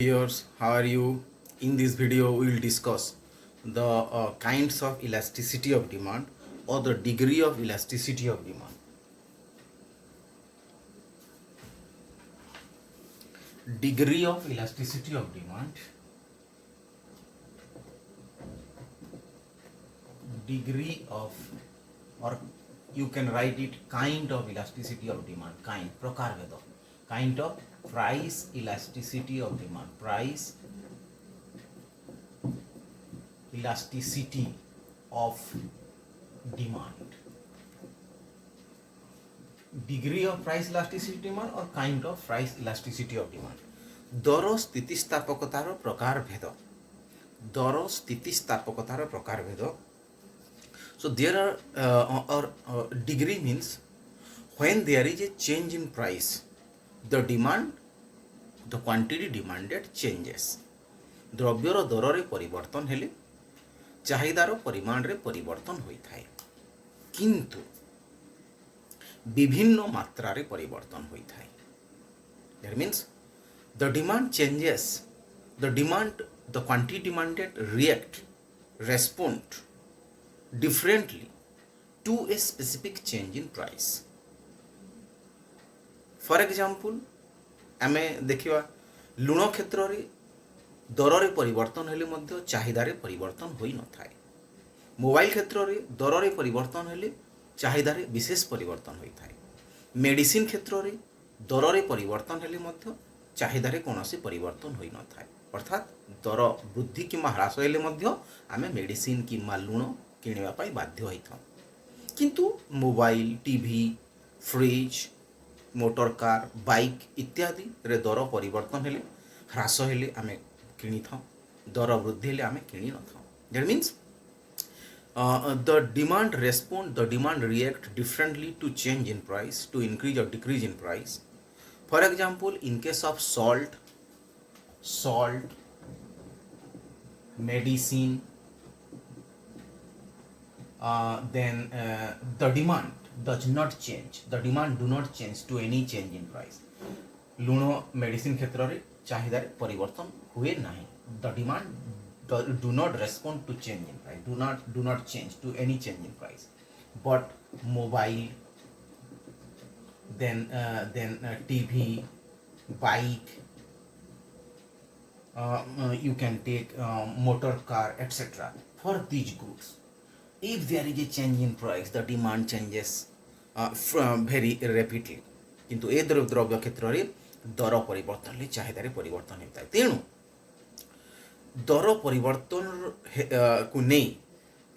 Viewers, how are you? In this video, we will discuss the kinds of elasticity of demand or the degree of elasticity of demand. Degree of elasticity of demand. Degree of, or you can write it kind of elasticity of demand. Kind, prakar bheda. Kind of price elasticity of demand. Price elasticity of demand. Degree of price elasticity demand or kind of price elasticity of demand. दर स्थितिस्थापकतार प्रकार भेद. दर स्थितिस्थापकतार प्रकार भेद. So there are degree means when there is a change in price, the demand, the quantity demanded changes. द्रव्यर दर रे परिवर्तन हेले चाहिदार परिमाण रे परिवर्तन होई थाए, किंतु विभिन्न मात्रा रे परिवर्तन होई थाए. That means the demand changes, the quantity demanded respond differently to a specific change in price. For example, आमे देखिवा लुण क्षेत्र रे दर रे परिवर्तन हेले मध्य चाहिदारे परिवर्तन होई न थाए. मोबाइल क्षेत्र रे दर रे परिवर्तन हेले चाहिदारे विशेष परिवर्तन होई थाए. मेडिसिन क्षेत्र रे दर रे परिवर्तन हेले मध्य चाहिदारे कोनोसी परिवर्तन होई न थाए. अर्थात दर वृद्धि किंवा ह्रास हेले मध्य आमे मेडिसिन किंवा लुण किनिबा पाई बाध्य होइथां. किंतु mobile, TV, fridge, motor car, bike इत्यादि रे दर परिवर्तन हेले ह्रास हेले आमे किनी था, दर वृद्धि हेले आमे किनी न था. That means the demand react differently to change in price, to increase or decrease in price. For example, in case of salt, medicine, then the demand does not change. The demand do not change to any change in price. लुण medicine क्षेत्र रे चाहिदार परिवर्तन हुए नहीं. The demand do not respond to change in price. Do not change to any change in price. But mobile, then TV, bike, you can take motor car, etc. For these goods, if there is a change in price, the demand changes from very rapidly. किंतु ए द्रव्य क्षेत्र रे दर परिवर्तन चाहिदार परिवर्तन होता है. तेणु दर परिवर्तन को नहीं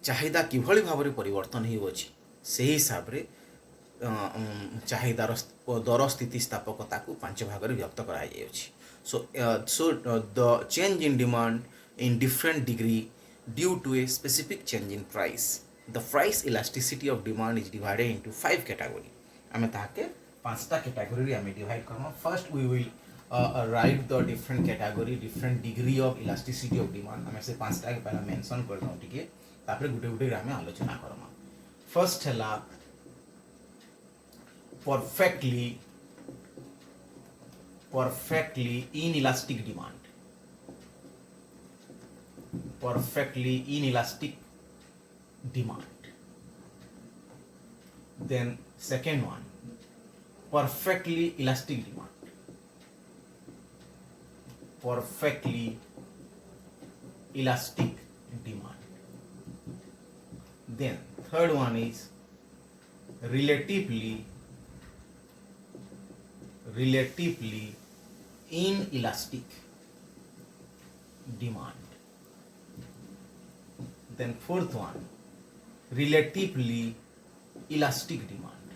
चाहिदा किभली भाव में परिवर्तन होउछि से हिसाब रे चाहिदार दर स्थितिस्थापकता को पांच भाग रे व्यक्त करा जायछि. So the change in demand in different degree due to a specific change in price. The price elasticity of demand is divided into 5 category. आमे ताके पांचटा कैटेगरी रे आमे डिवाइड करम. First we will write the different category, different degree of elasticity of demand. आमे से पांचटा के पहला mention कर दउ टिके, तापर गुटे गुटे रे आमे आलोचना करम. फर्स्ट हला perfectly inelastic demand. Perfectly inelastic demand. Then second one, perfectly elastic demand. Perfectly elastic demand. Then third one is relatively inelastic demand. Then fourth one, relatively elastic demand.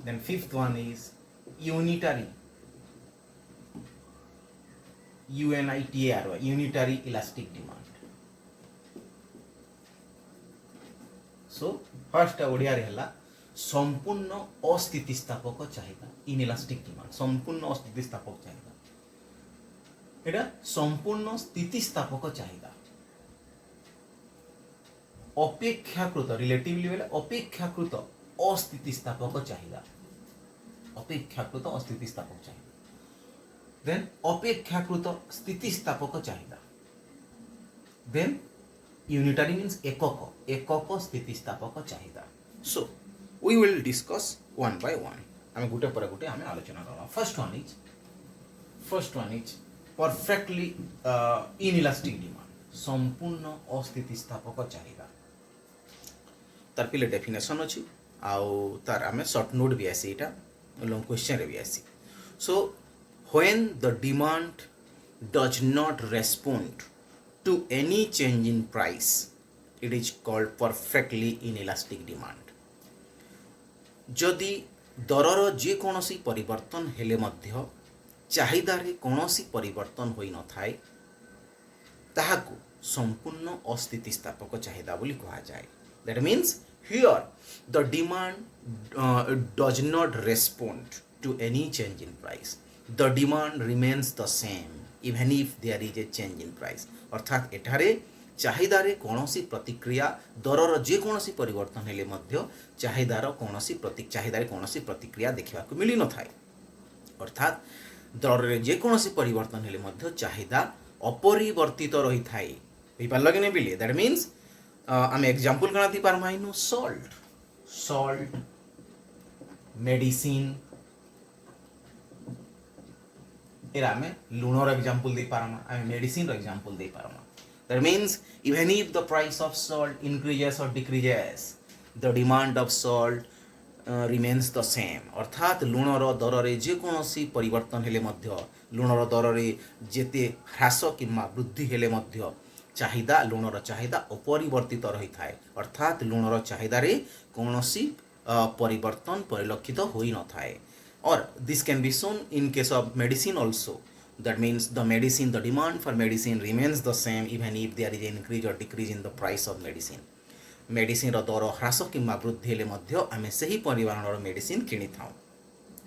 Then fifth one is unitary unitary elastic demand. So first Odia रे हला संपूर्ण अस्थितिस्थापक चाहिदा. Inelastic demand संपूर्ण अस्थितिस्थापक चाहिदा. एटा संपूर्ण स्थितिस्थापक चाहिदा. अपेक्षाकृत रिलेटिवली बेले अपेक्षाकृत अस्थितिस्थापक चाहिदा. अपेक्षाकृत अस्थितिस्थापक चाहिदा, देन अपेक्षाकृत स्थितिस्थापक चाहिदा, देन यूनिटरी मीन्स एकक एकक स्थितिस्थापक चाहिदा. So we will discuss one by one. आम गोटे पर गोटे आम आलोचना करवा. First one is perfectly inelastic demand, संपूर्ण अस्थितिस्थापक चाहिदा. तार पिले डेफिनेशन अच्छी आउ तार आम सर्ट नोट भी आसी, यहाँ लॉन्ग क्वेश्चन रे भी आसी. So when the demand does not respond to any change in price, it is called perfectly inelastic demand. जदि दरर जे कोनोसी परिवर्तन हेले मध्य चाहिदारे कोनोसी परिवर्तन होई न थाए ताहाकु संपूर्ण अस्थितिस्थापक चाहिदा बोली कहा जाए. That means here the demand does not respond to any change in price. The demand remains the same even if there is a change in price. अर्थात एठारे चाहिदारे कौनसी प्रतिक्रिया दरर जे कौनसी परिवर्तन हेले मध्य चाहिदार कौनसी प्रतिक्रिया देखा मिली न थाए. अर्थात दररे जे कौनसी परिवर्तन हेले मध्य चाहिदा अपरिवर्तित रही थाए. बुझिपारल कि नहीं पिले. दैट मीन्स आम एग्जांपल कणा दी पारमा इनु सॉल्ट मेडिसिन एरा आम लुणर एग्जांपल दे पारमा, आम मेडिसिन एग्जांपल दे पारमा. That means even if the price of salt increases or decreases, the demand of salt remains the same. अर्थात लुणर दर जे कोनोसी परिवर्तन हेले मध्य लुणर दर जेते ह्रास किंवा वृद्धि हेले मध्य चाहिदा लुणर चाहिदा अपरिवर्तित रही थाए. अर्थात लुणर चाहिदारे कोनोसी परिवर्तन परिलक्षित होई न थाए. Or this can be shown in case of medicine also. That means the demand for medicine remains the same even if there is an increase or decrease in the price of medicine. Medicine ର ଦର ହ୍ରାସ କିମ୍ବା ବୃଦ୍ଧି ହେଲେ ମଧ୍ୟ ଆମେ ସେହି ପରିମାଣର ମେଡିସିନ କିଣିଥାଉ.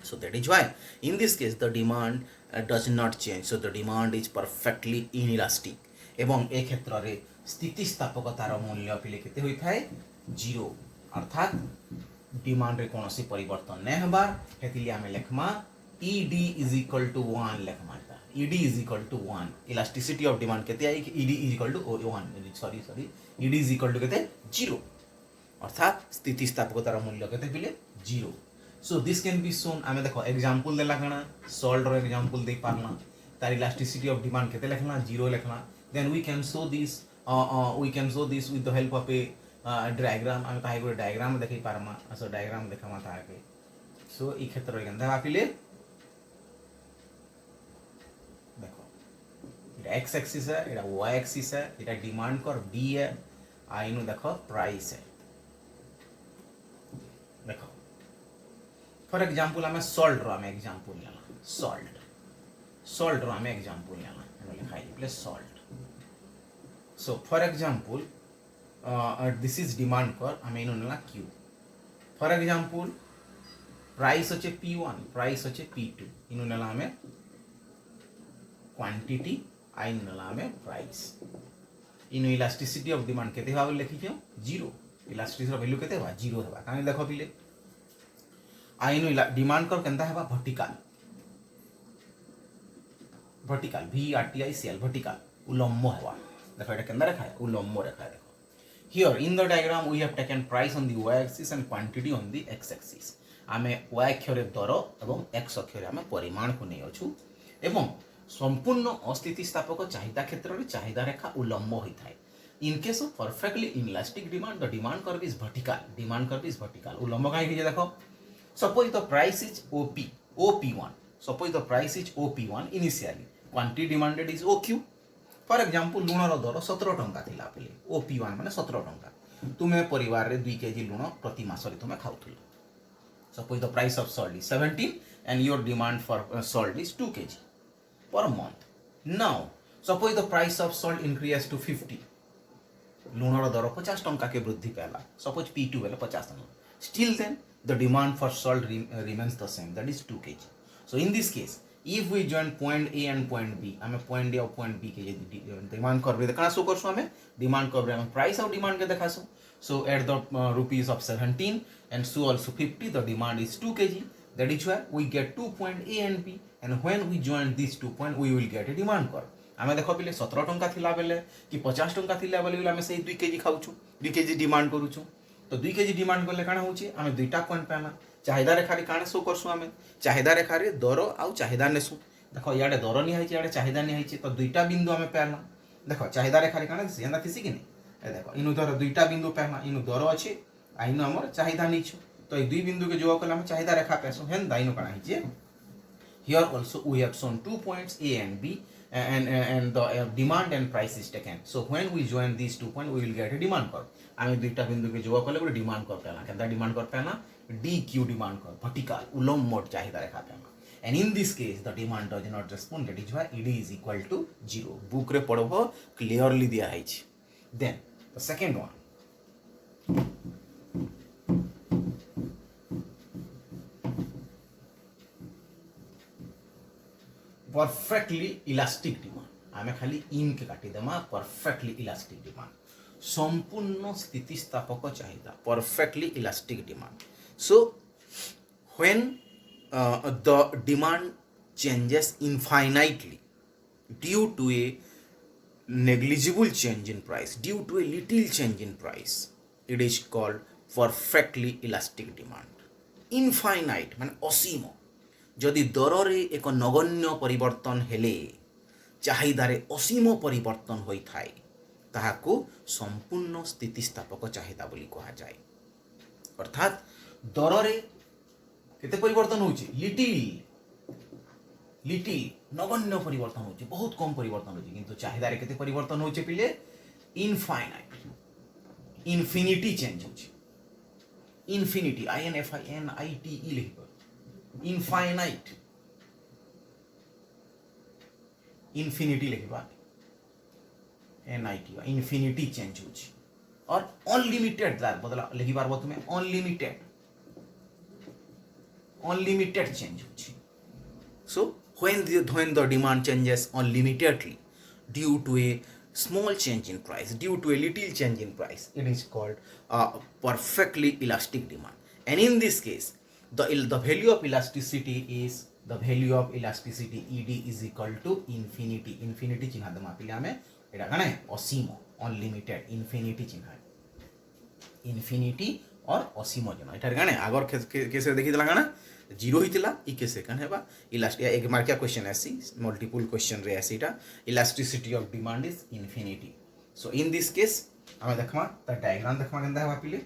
So that is why in this case the demand does not change. So the demand is perfectly inelastic. ଏବଂ ଏ କ୍ଷେତ୍ରରେ ସ୍ଥିତିସ୍ଥାପକତାର ମୂଲ୍ୟ ପିଲେ କେତେ ହୋଇଥାଏ? 0. अर्थात डिमांड रे कौनसी परिवर्तन नहीं हबार हेतिली आमे लेखमा ED is equal to 1 लेखमा. ED is equal to 1. Elasticity of demand केते आई कि ED is equal to 1 sorry ED is equal to केते 0. अर्थात स्थितिस्थापकतार मूल्य केते पिले 0. So this can be shown. आमे देखो एग्जांपल देला कणा सॉल्ट रो एग्जांपल दे पारना तार इलास्टिसिटी ऑफ डिमांड केते लेखना 0 लेखना. Then we can show this with the help of a diagram. आमे काहे को डायग्राम देखै पारमा. असो डायग्राम देखामा ताके. सो ई क्षेत्र रे गंदा पिले एक्स एक्सिस है, इटा वाई एक्सिस है, इटा डिमांड कर D है, आइनु देखो प्राइस है. देखो फॉर एग्जांपल हमें सॉल्ट रो हमें एग्जांपल लेला. सॉल्ट रो हमें एग्जांपल लेला. हमें लिखाई plus salt. So for example this is demand कर हमें इनु लेला Q. फॉर एग्जांपल प्राइस होचे P1, प्राइस होचे P2. इनु लेला हमें क्वांटिटी आइन नला में price. In elasticity of demand केते भाव लिखि क्यों 0. इलास्टिसिटी वैल्यू केते बा 0 हेबा. काहे देखो पिले आइन डिमांड कर केंता हेबा वर्टिकल VERTICAL वर्टिकल उलम्ब हेबा. देखो एटा केंदा रेखा है उलम्ब रेखा है. देखो here in the diagram we have taken price on the y axis and quantity on the x axis. आमे y अक्ष रे दर एवं x अक्ष रे आमे परिमाण को नै अछु एवं संपूर्ण अस्थितिस्थापक चाहिदा क्षेत्र में चाहिदा रेखा उलम्ब होता है. In case of perfectly inelastic demand the demand curve is vertical. उलम्ब कहीं देखो suppose the price is OP1. Suppose the price is OP1 initially quantity demanded is OQ. For example लुणर दर 17 टंका थिला पिले. OP1 माने 17 टंका. तुमे परिवार रे 2 केजी लुण प्रति मास रे तुमे खाउथुल. Suppose the price of salt is 17 and your demand for salt is 2 kg per month. Now suppose the price of salt increases to 50. लुणर दर 50 टंका के वृद्धि पहला. सपोज P2 बेले 50 टंका. Still then the demand for salt remains the same, that is 2 kg. So in this case if we join point A and point B, हमें point A और point B के demand curve देखना show करसु. हमें demand curve में price of demand के देखासु. So at the rupees of 17 and so also 50 the demand is 2 kg. That is why we get 2 point A and B, and when we join these 2 point we will get a demand curve. आम देख पे 17 टंका थिला बेले कि 50 टंका थिला बेले आम से 2 kg खाऊँ 2 kg डिमांड करूँ तो 2 kg डिमांड कले काଣା होची आम दुईटा पॉइंट पाइमा चाहिदा रेखारे काଣା शो करसु आम चाहिदा रेखारे दर आउ चाहिदा नेसु देख इे दर निहाई इे चाहिदा निहाई तो दुईटा बिंदु आम पाइला देख चाहिदा रेखारे काଣା एंता थीसी कि नहीं देख इनु धर दुईटा बिंदु पाइमा इनु दर अच्छे आ इनु आमर चाहिदा नीचु तो ये 2 बिंदु के जोग कले आम चाहिदा रेखा पाइसु हेन इनु काଣା हिचे here also we have shown 2 points A and B and the demand and price is taken. So when we join these 2 points we will get a demand curve. आम दुईटा बिंदु के जोग कले गोटे डिमांड कर्व पाइला केनता डिमांड कर्व पाइला DQ डिमांड कर्व वर्टिकल उलम्ब मोड चाहिदा रेखा पाइला. And in this case the demand does not respond, that is why ED is equal to 0. book रे पढ़बो clearly दिया है. Then the second one, perfectly elastic demand. आमे खाली इन के काटी देमा perfectly elastic demand. संपूर्ण स्थितिस्थापक चाहिदा perfectly elastic demand. So when the demand changes infinitely due to a negligible change in price, due to a little change in price, it is called perfectly elastic demand. Infinite माने असीम जदि दररे एक नगण्य परिवर्तन हेले चाहिदारे असीम परिवर्तन होई थाए ताहाको संपूर्ण स्थितिस्थापक चाहिदा बोली कहा जाए. अर्थात दररे केते परिवर्तन होउची लिटिल नगण्य परिवर्तन होउची बहुत कम परिवर्तन होउची किंतु चाहिदारे केते परिवर्तन होउची पिले इनफाइनाइट इन्फिनिटी चेंज होउची इन्फिनिटी INFINITE लिखबो इनफाइनाइट इन्फिनिटी लिखबा NIT इन्फिनिटी चेंज होउची और अनलिमिटेड दैट बदला लिखि पारबो तुमे unlimited change होची. So when the demand changes unlimitedly due to a small change in price, due to a little change in price, it is called perfectly elastic demand. And in this case the value of elasticity is the value of elasticity ED is equal to infinity. Infinity चिन्ह दमा पिले हमें एटा काना असीम unlimited infinity चिन्ह infinity और असीम जन एटार काना आगर केस देखि दला काना 0 हितला ई केस कान हेबा इलास्टिक एक मार्किया क्वेश्चन आसी मल्टीपल क्वेश्चन रे आसी एटा elasticity of demand is infinity. So in this case हम देखमा त डायग्राम देखमा केनता हेबा पिले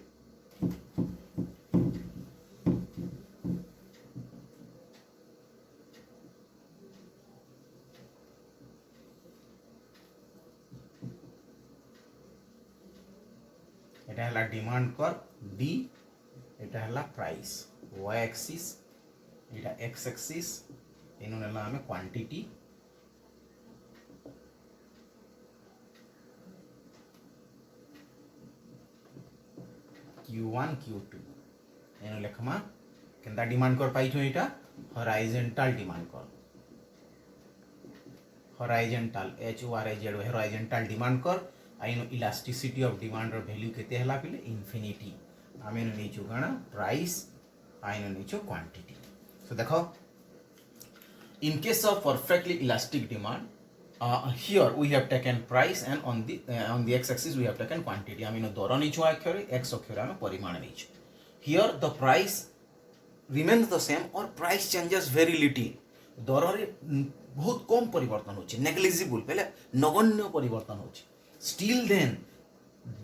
एटा हला डिमांड कर्व D एटा हला प्राइस y एक्सिस एटा x एक्सिस एनु नेला हमें क्वांटिटी Q1 Q2 एनु लेखमा केनता डिमांड कर्व पाइथो एटा horizontal demand curve horizontal HORIZ horizontal demand curve आइनो इलास्टिसिटी ऑफ डिमांड रो वैल्यू केते हला पिले इन्फिनिटी आमेन नीचो गाना प्राइस आइनो नीचो क्वांटिटी. सो देखो in case of perfectly elastic demand here we have taken price and on the x axis we have taken quantity. आमेन दर नीचो अक्षरे x अक्षरे आमे परिमाण नीचो. Here the price remains the same or price changes very little. दर रे बहुत कम परिवर्तन होची negligible पहले नगण्य परिवर्तन होची. Still then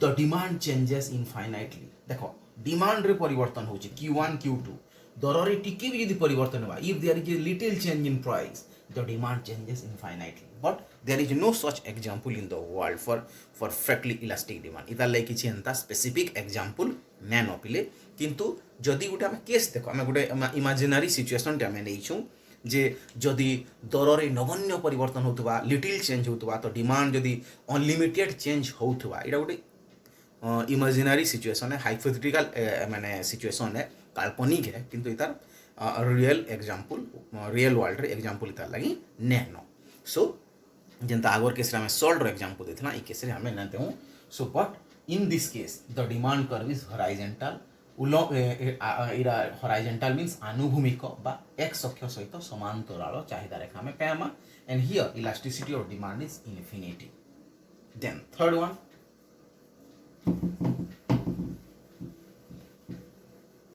the demand changes infinitely. देखो डिमांड रे परिवर्तन होची Q1 Q2 दर रे टिके भी यदि परिवर्तन हुआ if there is a little change in price the demand changes infinitely, but there is no such example in the world for perfectly elastic demand. इता लाइक किछि एंता स्पेसिफिक एग्जांपल नै न पिले किंतु जदि गुटे हम केस देखो हम गुटे इमेजिनरी सिचुएशन टे हम नेइछु जे जदि दर रे नगण्य परिवर्तन होतबा लिटिल चेंज होतबा तो डिमांड जदि अनलिमिटेड चेंज होतबा इडा गुटे इमेजिनरी सिचुएशन है हाइपोथेटिकल माने सिचुएशन है काल्पनिक है किंतु इतार रियल एग्जांपल रियल वर्ल्ड रे एग्जांपल इतार लागि नेनो. सो जेंता आगर केस रे हम सॉल्व रो एग्जांपल देथला ई केस रे हम नते हूं. So but in this case the demand curve is horizontal इरा हॉराइजॉन्टल मीन्स आनुभूमिक बा एक्स अक्ष सहित समांतराल चाहिदा रेखा में पामा and here elasticity of demand is infinity. Then third one